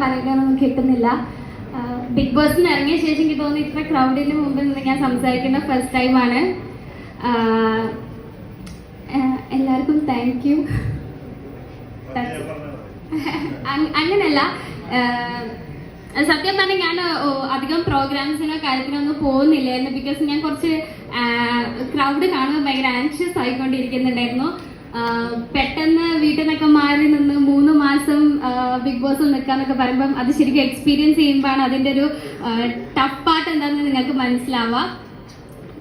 പറയാനൊന്നും കിട്ടുന്നില്ല. ബിഗ് ബോസിന് ഇറങ്ങിയ ശേഷം എനിക്ക് തോന്നുന്നു ഇത്ര ക്രൗഡിന് മുമ്പിൽ നിന്ന് ഞാൻ സംസാരിക്കുന്ന ഫസ്റ്റ് ടൈമാണ്. എല്ലാവർക്കും താങ്ക് യു. അങ്ങനെയല്ല, സത്യം പറഞ്ഞാൽ ഞാൻ അധികം പ്രോഗ്രാംസിനോ കാര്യത്തിനൊന്നും പോകുന്നില്ലായിരുന്നു. ബിക്കോസ് ഞാൻ കുറച്ച് ക്രൗഡ് കാണുമ്പോൾ ഭയങ്കര ആൻഷ്യസ് ആയിക്കൊണ്ടിരിക്കുന്നുണ്ടായിരുന്നു. പെട്ടെന്ന് വീട്ടിൽ നിന്നൊക്കെ മാറി നിന്ന് 3 മാസം ബിഗ് ബോസ് നിൽക്കാന്നൊക്കെ പറയുമ്പം അത് ശരിക്കും എക്സ്പീരിയൻസ് ചെയ്യുമ്പോഴാണ് അതിൻ്റെ ഒരു ടഫ് പാർട്ട് എന്താണെന്ന് നിങ്ങൾക്ക് മനസ്സിലാവുക.